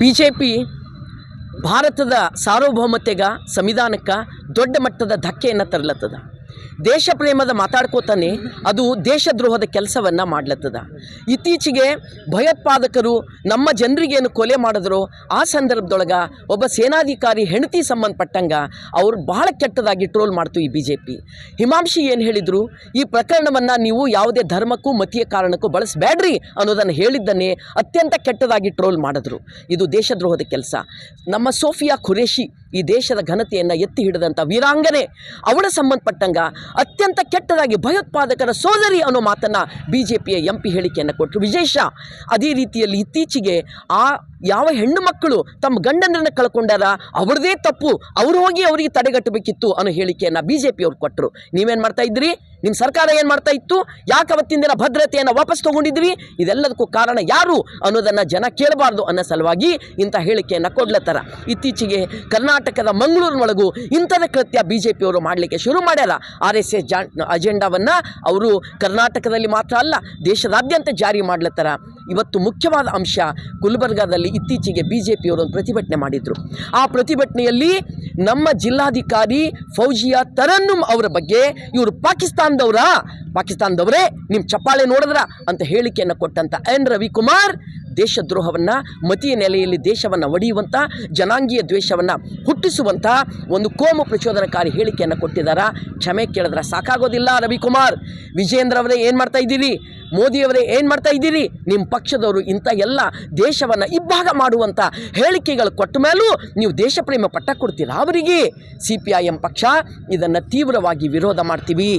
BJP ಭಾರತದ ಸಾರ್ವಭೌಮತೆಗೆ ಸಂವಿಧಾನಕ್ಕೆ ದೊಡ್ಡ ಮಟ್ಟದ ಧಕ್ಕೆಯನ್ನು ತರಲತ್ತದ. ದೇಶ ಪ್ರೇಮದ ಮಾತಾಡ್ಕೋತಾನೆ ಅದು ದೇಶದ್ರೋಹದ ಕೆಲಸವನ್ನು ಮಾಡ್ಲತ್ತದ. ಇತ್ತೀಚೆಗೆ ಭಯೋತ್ಪಾದಕರು ನಮ್ಮ ಜನರಿಗೇನು ಕೊಲೆ ಮಾಡಿದ್ರು ಆ ಸಂದರ್ಭದೊಳಗೆ ಒಬ್ಬ ಸೇನಾಧಿಕಾರಿ ಹೆಂಡತಿ ಸಂಬಂಧಪಟ್ಟಂಗೆ ಅವರು ಬಹಳ ಕೆಟ್ಟದಾಗಿ ಟ್ರೋಲ್ ಮಾಡ್ತು ಈ BJP. ಹಿಮಾಂಶಿ ಏನು ಹೇಳಿದರು, ಈ ಪ್ರಕರಣವನ್ನು ನೀವು ಯಾವುದೇ ಧರ್ಮಕ್ಕೂ ಮತೀಯ ಕಾರಣಕ್ಕೂ ಬಳಸಬೇಡ್ರಿ ಅನ್ನೋದನ್ನು ಹೇಳಿದ್ದನ್ನೇ ಅತ್ಯಂತ ಕೆಟ್ಟದಾಗಿ ಟ್ರೋಲ್ ಮಾಡಿದ್ರು. ಇದು ದೇಶದ್ರೋಹದ ಕೆಲಸ. ನಮ್ಮ ಸೋಫಿಯಾ ಖುರೇಶಿ ಈ ದೇಶದ ಘನತೆಯನ್ನು ಎತ್ತಿ ಹಿಡಿದಂಥ ವೀರಾಂಗನೆ, ಅವಳ ಸಂಬಂಧಪಟ್ಟಂಗೆ ಅತ್ಯಂತ ಕೆಟ್ಟದಾಗಿ ಭಯೋತ್ಪಾದಕರ ಸೋದರಿ ಅನ್ನೋ ಮಾತನ್ನು BJPಯ MP ಹೇಳಿಕೆಯನ್ನು ಕೊಟ್ಟರು. ವಿಜೇಶ ಅದೇ ರೀತಿಯಲ್ಲಿ ಇತ್ತೀಚೆಗೆ ಯಾವ ಹೆಣ್ಣು ಮಕ್ಕಳು ತಮ್ಮ ಗಂಡನನ್ನು ಕಳ್ಕೊಂಡಾರ ಅವ್ರದೇ ತಪ್ಪು, ಅವರು ಹೋಗಿ ಅವರಿಗೆ ತಡೆಗಟ್ಟಬೇಕಿತ್ತು ಅನ್ನೋ ಹೇಳಿಕೆಯನ್ನು BJP ಅವ್ರು ಕೊಟ್ಟರು. ನೀವೇನು ಮಾಡ್ತಾ ಇದ್ರಿ? ನಿಮ್ಮ ಸರ್ಕಾರ ಏನು ಮಾಡ್ತಾ ಇತ್ತು? ಯಾಕೆ ಅವತ್ತಿನ ದಿನ ಭದ್ರತೆಯನ್ನು ವಾಪಸ್ ತೊಗೊಂಡಿದ್ರಿ? ಇದೆಲ್ಲದಕ್ಕೂ ಕಾರಣ ಯಾರು ಅನ್ನೋದನ್ನು ಜನ ಕೇಳಬಾರ್ದು ಅನ್ನೋ ಸಲುವಾಗಿ ಇಂಥ ಹೇಳಿಕೆಯನ್ನು ಕೊಡ್ಲತ್ತಾರ. ಇತ್ತೀಚೆಗೆ ಕರ್ನಾಟಕದ ಮಂಗಳೂರಿನೊಳಗೂ ಇಂಥದ ಕೃತ್ಯ BJP ಅವರು ಮಾಡಲಿಕ್ಕೆ ಶುರು ಮಾಡ್ಯಾರ. RSS ಅಜೆಂಡಾವನ್ನು ಅವರು ಕರ್ನಾಟಕದಲ್ಲಿ ಮಾತ್ರ ಅಲ್ಲ ದೇಶದಾದ್ಯಂತ ಜಾರಿ ಮಾಡ್ಲತ್ತಾರ. ಇವತ್ತು ಮುಖ್ಯವಾದ ಅಂಶ, ಗುಲ್ಬರ್ಗಾದಲ್ಲಿ ಇತ್ತೀಚೆಗೆ BJP ಅವರು ಒಂದು ಪ್ರತಿಭಟನೆ ಮಾಡಿದರು. ಆ ಪ್ರತಿಭಟನೆಯಲ್ಲಿ ನಮ್ಮ ಜಿಲ್ಲಾಧಿಕಾರಿ ಫೌಜಿಯಾ ತರನ್ನುಮ್ ಅವರ ಬಗ್ಗೆ ಇವರು ಪಾಕಿಸ್ತಾನದವರೇ ನಿಮ್ಮ ಚಪ್ಪಾಳೆ ನೋಡಿದ್ರ ಅಂತ ಹೇಳಿಕೆಯನ್ನು ಕೊಟ್ಟಂಥ ಎನ್ ರವಿಕುಮಾರ್ ದೇಶದ್ರೋಹವನ್ನು, ಮತೀಯ ನೆಲೆಯಲ್ಲಿ ದೇಶವನ್ನು ಒಡೆಯುವಂಥ, ಜನಾಂಗೀಯ ದ್ವೇಷವನ್ನು ಹುಟ್ಟಿಸುವಂಥ ಒಂದು ಕೋಮು ಪ್ರಚೋದನಕಾರಿ ಹೇಳಿಕೆಯನ್ನು ಕೊಟ್ಟಿದ್ದಾರೆ. ಕ್ಷಮೆ ಕೇಳಿದ್ರೆ ಸಾಕಾಗೋದಿಲ್ಲ. ರವಿಕುಮಾರ್, ವಿಜೇಂದ್ರ ಅವರೇ ಏನು ಮಾಡ್ತಾ ಇದ್ದೀರಿ? ಮೋದಿಯವರೇ ಏನು ಮಾಡ್ತಾ ಇದ್ದೀರಿ? ನಿಮ್ಮ ಪಕ್ಷದವರು ಇಂಥ ಎಲ್ಲ ದೇಶವನ್ನು ಇಬ್ಬಾಗ ಮಾಡುವಂಥ ಹೇಳಿಕೆಗಳು ಕೊಟ್ಟ ಮೇಲೂ ನೀವು ದೇಶ ಪ್ರೇಮ ಪಟ್ಟ ಕೊಡ್ತೀರಾ ಅವರಿಗೆ? CPIM ಪಕ್ಷ ಇದನ್ನು ತೀವ್ರವಾಗಿ ವಿರೋಧ ಮಾಡ್ತೀವಿ.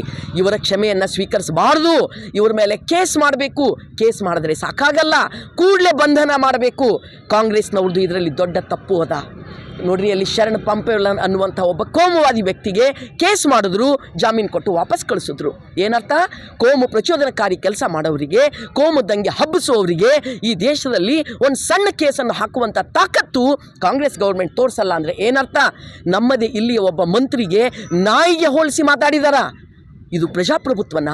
ಇವರ ಕ್ಷಮೆಯನ್ನು ಸ್ವೀಕರಿಸಬಾರ್ದು. ಇವರ ಮೇಲೆ ಕೇಸ್ ಮಾಡಬೇಕು. ಕೇಸ್ ಮಾಡಿದ್ರೆ ಸಾಕಾಗಲ್ಲ, ಕೂಡಲೇ ಬಂಧನ ಮಾಡಬೇಕು. ಕಾಂಗ್ರೆಸ್ನವ್ರದ್ದು ಇದರಲ್ಲಿ ದೊಡ್ಡ ತಪ್ಪು ಅದ ನೋಡ್ರಿ. ಅಲ್ಲಿ ಶರಣ್ ಪಂಪೇಲ ಅನ್ನುವಂಥ ಒಬ್ಬ ಕೋಮುವಾದಿ ವ್ಯಕ್ತಿಗೆ ಕೇಸ್ ಮಾಡಿದ್ರು, ಜಾಮೀನು ಕೊಟ್ಟು ವಾಪಸ್ ಕಳಿಸಿದ್ರು. ಏನರ್ಥ? ಕೋಮು ಪ್ರಚೋದನಕಾರಿ ಕೆಲಸ ಮಾಡೋರಿಗೆ, ಕೋಮು ದಂಗೆ ಹಬ್ಬಿಸುವವರಿಗೆ ಈ ದೇಶದಲ್ಲಿ ಒಂದು ಸಣ್ಣ ಕೇಸನ್ನು ಹಾಕುವಂಥ ತಾಕತ್ತು ಕಾಂಗ್ರೆಸ್ ಗೌರ್ಮೆಂಟ್ ತೋರಿಸಲ್ಲ ಅಂದರೆ ಏನರ್ಥ? ನಮ್ಮದೇ ಇಲ್ಲಿಯ ಒಬ್ಬ ಮಂತ್ರಿಗೆ ನಾಯಿಗೆ ಹೋಲಿಸಿ ಮಾತಾಡಿದಾರ. ಇದು ಪ್ರಜಾಪ್ರಭುತ್ವನ?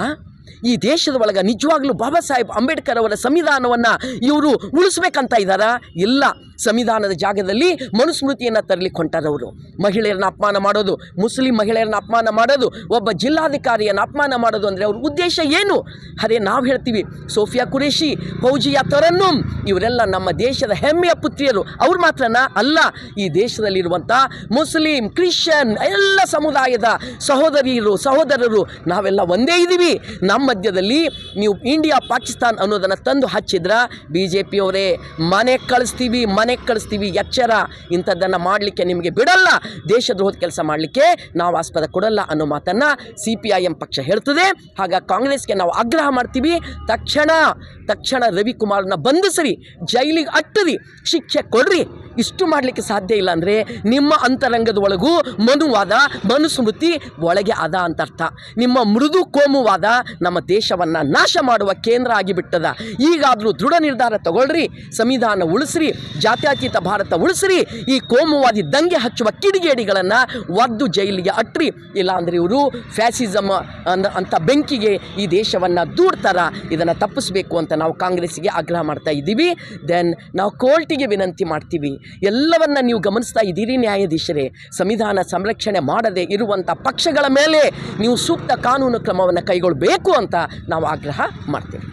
ಈ ದೇಶದ ಒಳಗೆ ನಿಜವಾಗ್ಲೂ ಬಾಬಾ ಸಾಹೇಬ್ ಅಂಬೇಡ್ಕರ್ ಅವರ ಸಂವಿಧಾನವನ್ನು ಇವರು ಉಳಿಸ್ಬೇಕಂತ ಇದ್ದಾರಾ? ಇಲ್ಲ. ಸಂವಿಧಾನದ ಜಾಗದಲ್ಲಿ ಮನುಸ್ಮೃತಿಯನ್ನು ತರಲಿಕ್ಕೆ ಹೊಂಟಾರವರು. ಮಹಿಳೆಯರನ್ನ ಅಪಮಾನ ಮಾಡೋದು, ಮುಸ್ಲಿಂ ಮಹಿಳೆಯರನ್ನ ಅಪಮಾನ ಮಾಡೋದು, ಒಬ್ಬ ಜಿಲ್ಲಾಧಿಕಾರಿಯನ್ನು ಅಪಮಾನ ಮಾಡೋದು ಅಂದರೆ ಅವ್ರ ಉದ್ದೇಶ ಏನು? ಅದೇ ನಾವು ಹೇಳ್ತೀವಿ, ಸೋಫಿಯಾ ಖುರೇಶಿ, ಫೌಜಿಯಾ ತರನ್ನುಮ್ ಇವರೆಲ್ಲ ನಮ್ಮ ದೇಶದ ಹೆಮ್ಮೆಯ ಪುತ್ರಿಯರು. ಅವ್ರು ಮಾತ್ರನಾ? ಅಲ್ಲ. ಈ ದೇಶದಲ್ಲಿರುವಂಥ ಮುಸ್ಲಿಂ, ಕ್ರಿಶ್ಚಿಯನ್ ಎಲ್ಲ ಸಮುದಾಯದ ಸಹೋದರರು ನಾವೆಲ್ಲ ಒಂದೇ ಇದ್ದೀವಿ. ನಮ್ಮ ಮಧ್ಯದಲ್ಲಿ ನೀವು ಇಂಡಿಯಾ ಪಾಕಿಸ್ತಾನ್ ಅನ್ನೋದನ್ನು ತಂದು ಹಚ್ಚಿದ್ರ BJP ಅವರೇ ಮನೆಗೆ ಕಳಿಸ್ತೀವಿ. ಎಚ್ಚರ, ಇಂಥದ್ದನ್ನು ಮಾಡಲಿಕ್ಕೆ ನಿಮಗೆ ಬಿಡಲ್ಲ. ದೇಶದ್ರೋಹದ ಕೆಲಸ ಮಾಡಲಿಕ್ಕೆ ನಾವು ಆಸ್ಪದ ಕೊಡಲ್ಲ ಅನ್ನೋ ಮಾತನ್ನು CPIM ಪಕ್ಷ ಹೇಳ್ತದೆ. ಹಾಗಾಗಿ ಕಾಂಗ್ರೆಸ್ಗೆ ನಾವು ಆಗ್ರಹ ಮಾಡ್ತೀವಿ, ತಕ್ಷಣ ರವಿಕುಮಾರ್ನ ಬಂಧಿಸ್ರಿ, ಜೈಲಿಗೆ ಅಟ್ಟರಿ, ಶಿಕ್ಷೆ ಕೊಡ್ರಿ. ಇಷ್ಟು ಮಾಡಲಿಕ್ಕೆ ಸಾಧ್ಯ ಇಲ್ಲ ಅಂದರೆ ನಿಮ್ಮ ಅಂತರಂಗದ ಒಳಗೂ ಮನುಸ್ಮೃತಿ ಒಳಗೆ ಅದ ಅಂತ ಅರ್ಥ. ನಿಮ್ಮ ಮೃದು ಕೋಮುವಾದ ನಮ್ಮ ದೇಶವನ್ನು ನಾಶ ಮಾಡುವ ಕೇಂದ್ರ ಆಗಿಬಿಟ್ಟದ. ಈಗಾದರೂ ದೃಢ ನಿರ್ಧಾರ ತಗೊಳ್ರಿ, ಸಂವಿಧಾನ ಉಳಿಸ್ರಿ, ಜಾತ್ಯತೀತ ಭಾರತ ಉಳಿಸ್ರಿ. ಈ ಕೋಮುವಾದಿ ದಂಗೆ ಹಚ್ಚುವ ಕಿಡಿಗೇಡಿಗಳನ್ನು ಒದ್ದು ಜೈಲಿಗೆ ಅಟ್ರಿ. ಇಲ್ಲಾಂದರೆ ಇವರು ಫ್ಯಾಸಿಸಮ್ ಅಂತ ಬೆಂಕಿಗೆ ಈ ದೇಶವನ್ನು ದೂಡ್ತಾರ. ಇದನ್ನು ತಪ್ಪಿಸಬೇಕು ಅಂತ ನಾವು ಕಾಂಗ್ರೆಸ್ಸಿಗೆ ಆಗ್ರಹ ಮಾಡ್ತಾ ಇದ್ದೀವಿ. ದೆನ್ ನಾವು ಕೋರ್ಟಿಗೆ ವಿನಂತಿ ಮಾಡ್ತೀವಿ, ಎಲ್ಲವನ್ನ ನೀವು ಗಮನಿಸ್ತಾ ಇದ್ದೀರಿ ನ್ಯಾಯಾಧೀಶರೇ, ಸಂವಿಧಾನ ಸಂರಕ್ಷಣೆ ಮಾಡದೇ ಇರುವಂಥ ಪಕ್ಷಗಳ ಮೇಲೆ ನೀವು ಸೂಕ್ತ ಕಾನೂನು ಕ್ರಮವನ್ನು ಕೈಗೊಳ್ಳಬೇಕು ಅಂತ ನಾವು ಆಗ್ರಹ ಮಾಡ್ತೇವೆ.